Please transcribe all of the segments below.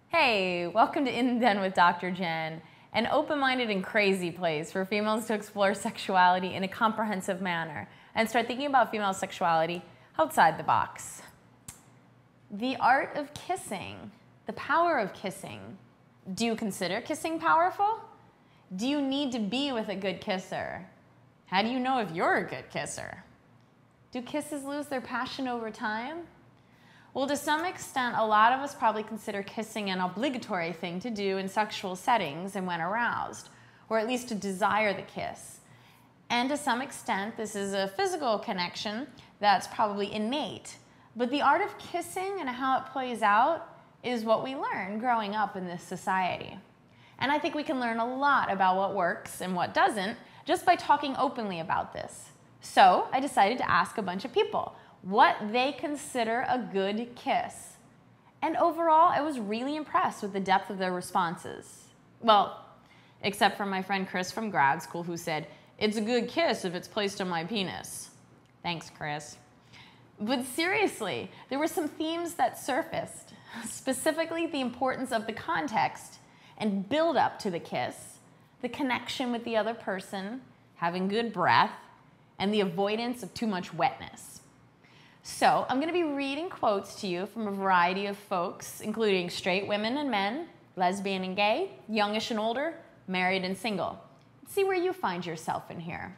Hey, welcome to In the Den with Dr. Jenn, an open-minded and crazy place for females to explore sexuality in a comprehensive manner and start thinking about female sexuality outside the box. The art of kissing, the power of kissing. Do you consider kissing powerful? Do you need to be with a good kisser? How do you know if you're a good kisser? Do kisses lose their passion over time? Well, to some extent, a lot of us probably consider kissing an obligatory thing to do in sexual settings and when aroused, or at least to desire the kiss. And to some extent, this is a physical connection that's probably innate. But the art of kissing and how it plays out is what we learn growing up in this society. And I think we can learn a lot about what works and what doesn't just by talking openly about this. So I decided to ask a bunch of people what they consider a good kiss. And overall, I was really impressed with the depth of their responses. Well, except for my friend Chris from grad school who said, "It's a good kiss if it's placed on my penis." Thanks, Chris. But seriously, there were some themes that surfaced, specifically the importance of the context and build up to the kiss, the connection with the other person, having good breath, and the avoidance of too much wetness. So I'm going to be reading quotes to you from a variety of folks, including straight women and men, lesbian and gay, youngish and older, married and single. Let's see where you find yourself in here.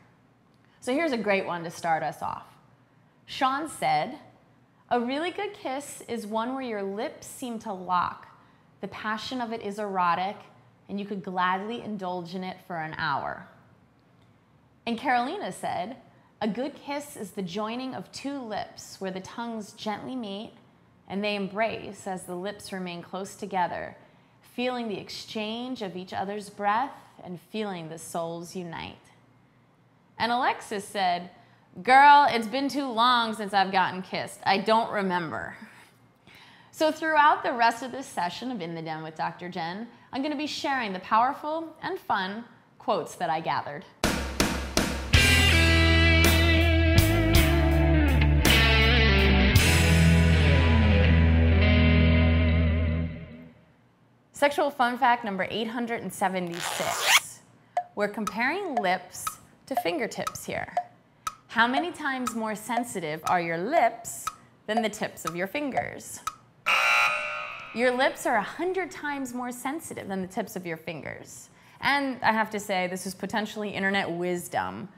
So here's a great one to start us off. Sean said, "A really good kiss is one where your lips seem to lock. The passion of it is erotic, and you could gladly indulge in it for an hour." And Carolina said, "A good kiss is the joining of two lips where the tongues gently meet and they embrace as the lips remain close together, feeling the exchange of each other's breath and feeling the souls unite." And Alexis said, "Girl, it's been too long since I've gotten kissed. I don't remember." So throughout the rest of this session of In the Den with Dr. Jenn, I'm going to be sharing the powerful and fun quotes that I gathered. Sexual fun fact number 876. We're comparing lips to fingertips here. How many times more sensitive are your lips than the tips of your fingers? Your lips are 100 times more sensitive than the tips of your fingers. And I have to say, this is potentially internet wisdom,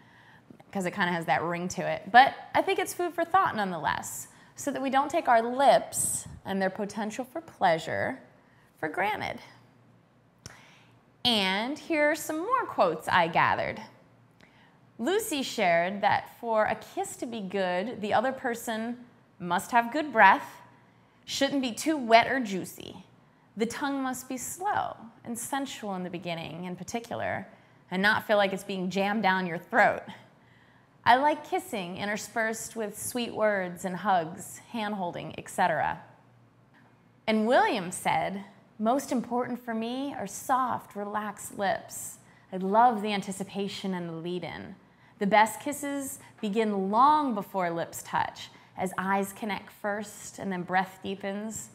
because it kind of has that ring to it. But I think it's food for thought nonetheless, so that we don't take our lips and their potential for pleasure for granted. And here are some more quotes I gathered. Lucy shared that for a kiss to be good, the other person must have good breath, shouldn't be too wet or juicy. The tongue must be slow and sensual in the beginning in particular, and not feel like it's being jammed down your throat. I like kissing interspersed with sweet words and hugs, hand-holding, etc. And William said, "Most important for me are soft, relaxed lips. I love the anticipation and the lead-in. The best kisses begin long before lips touch, as eyes connect first and then breath deepens.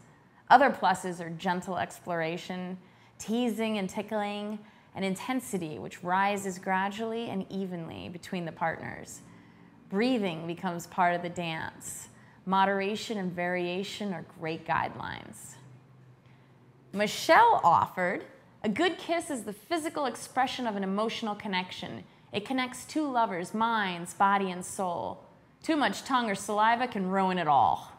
Other pluses are gentle exploration, teasing and tickling, and intensity, which rises gradually and evenly between the partners. Breathing becomes part of the dance. Moderation and variation are great guidelines." Michelle offered, "A good kiss is the physical expression of an emotional connection. It connects two lovers' minds, body, and soul. Too much tongue or saliva can ruin it all."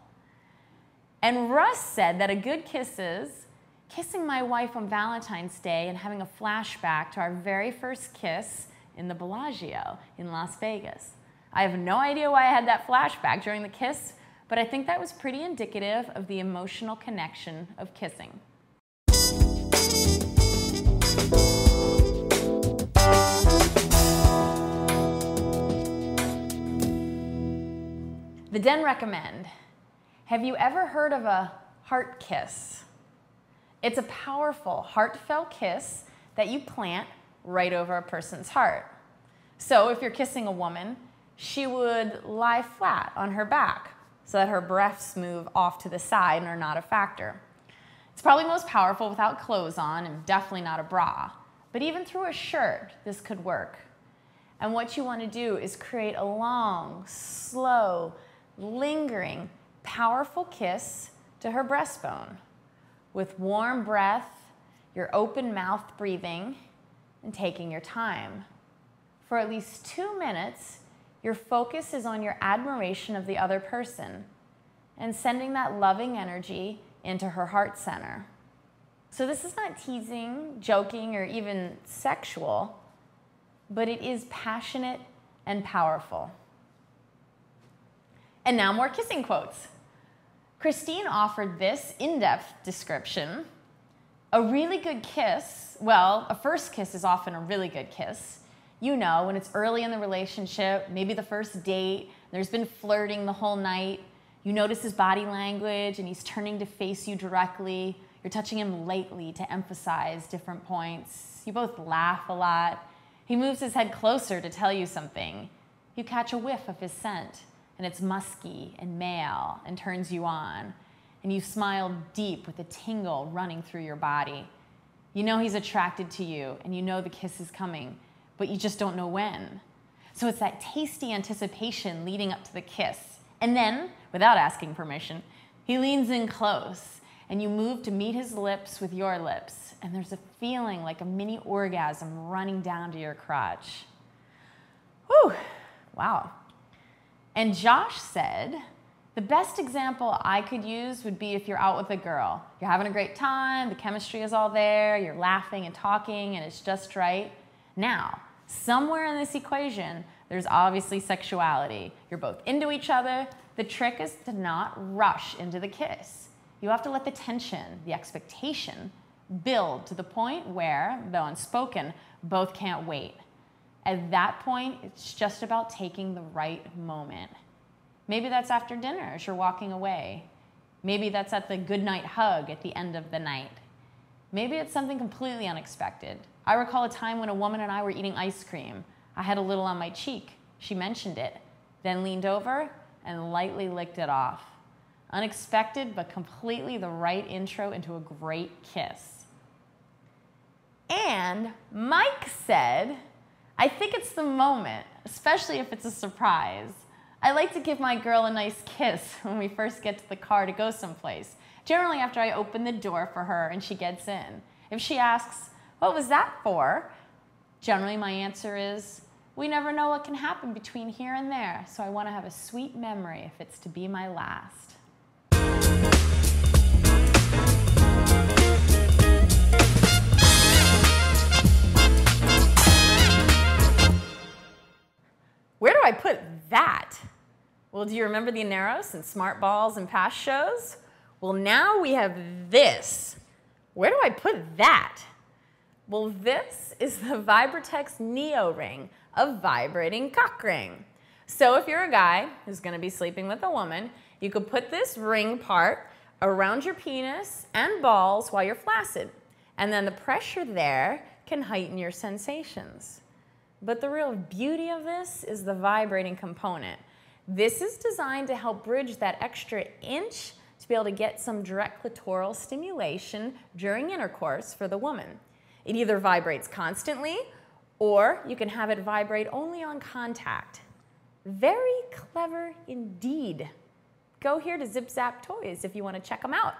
And Russ said that a good kiss is kissing my wife on Valentine's Day and having a flashback to our very first kiss in the Bellagio in Las Vegas. I have no idea why I had that flashback during the kiss, but I think that was pretty indicative of the emotional connection of kissing. The Den recommend. Have you ever heard of a heart kiss? It's a powerful, heartfelt kiss that you plant right over a person's heart. So if you're kissing a woman, she would lie flat on her back so that her breaths move off to the side and are not a factor. It's probably most powerful without clothes on and definitely not a bra. But even through a shirt, this could work. And what you want to do is create a long, slow, lingering, powerful kiss to her breastbone with warm breath, your open mouth breathing, and taking your time. For at least 2 minutes, your focus is on your admiration of the other person and sending that loving energy into her heart center. So this is not teasing, joking, or even sexual, but it is passionate and powerful. And now more kissing quotes. Christine offered this in-depth description. A really good kiss, well, a first kiss is often a really good kiss. You know, when it's early in the relationship, maybe the first date, there's been flirting the whole night, you notice his body language and he's turning to face you directly, you're touching him lightly to emphasize different points, you both laugh a lot, he moves his head closer to tell you something, you catch a whiff of his scent, and it's musky and male and turns you on, and you smile deep with a tingle running through your body. You know he's attracted to you and you know the kiss is coming, but you just don't know when. So it's that tasty anticipation leading up to the kiss. And then, without asking permission, he leans in close and you move to meet his lips with your lips. And there's a feeling like a mini orgasm running down to your crotch. Whew, wow. And Josh said, the best example I could use would be if you're out with a girl. You're having a great time, the chemistry is all there, you're laughing and talking, and it's just right. Now, somewhere in this equation, there's obviously sexuality. You're both into each other. The trick is to not rush into the kiss. You have to let the tension, the expectation, build to the point where, though unspoken, both can't wait. At that point, it's just about taking the right moment. Maybe that's after dinner as you're walking away. Maybe that's at the goodnight hug at the end of the night. Maybe it's something completely unexpected. I recall a time when a woman and I were eating ice cream. I had a little on my cheek. She mentioned it, then leaned over and lightly licked it off. Unexpected, but completely the right intro into a great kiss. And Mike said, I think it's the moment, especially if it's a surprise. I like to give my girl a nice kiss when we first get to the car to go someplace, generally after I open the door for her and she gets in. If she asks, what was that for? Generally my answer is, we never know what can happen between here and there, so I want to have a sweet memory if it's to be my last. Where do I put that? Well, do you remember the Aneros and Smart Balls and past shows? Well, now we have this. Where do I put that? Well, this is the Vibratex Neo Ring, a vibrating cock ring. So if you're a guy who's going to be sleeping with a woman, you could put this ring part around your penis and balls while you're flaccid. And then the pressure there can heighten your sensations. But the real beauty of this is the vibrating component. This is designed to help bridge that extra inch to be able to get some direct clitoral stimulation during intercourse for the woman. It either vibrates constantly, or you can have it vibrate only on contact. Very clever indeed. Go here to Zip Zap Toys if you want to check them out.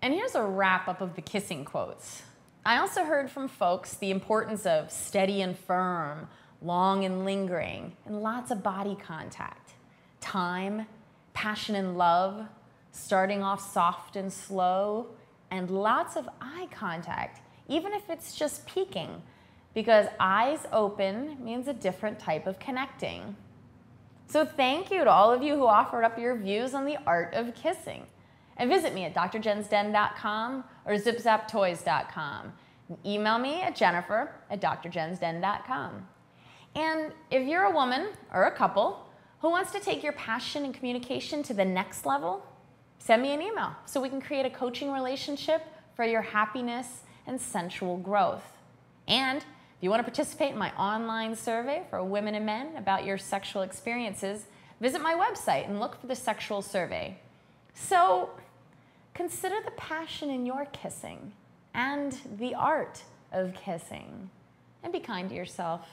And here's a wrap-up of the kissing quotes. I also heard from folks the importance of steady and firm, long and lingering, and lots of body contact. Time, passion and love, starting off soft and slow, and lots of eye contact, even if it's just peeking, because eyes open means a different type of connecting. So thank you to all of you who offered up your views on the art of kissing. And visit me at DrJennsDen.com or ZipZapToys.com. Email me at Jennifer@DrJennsDen.com. And if you're a woman or a couple Who wants to take your passion and communication to the next level? Send me an email so we can create a coaching relationship for your happiness and sensual growth. And if you want to participate in my online survey for women and men about your sexual experiences, visit my website and look for the sexual survey. So consider the passion in your kissing and the art of kissing, and be kind to yourself.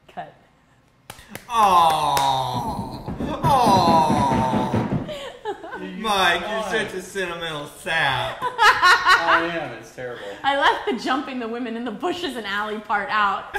Cut. Oh, Mike, you're such a sentimental sap. I am. It's terrible. I left the jumping the women in the bushes and alley part out.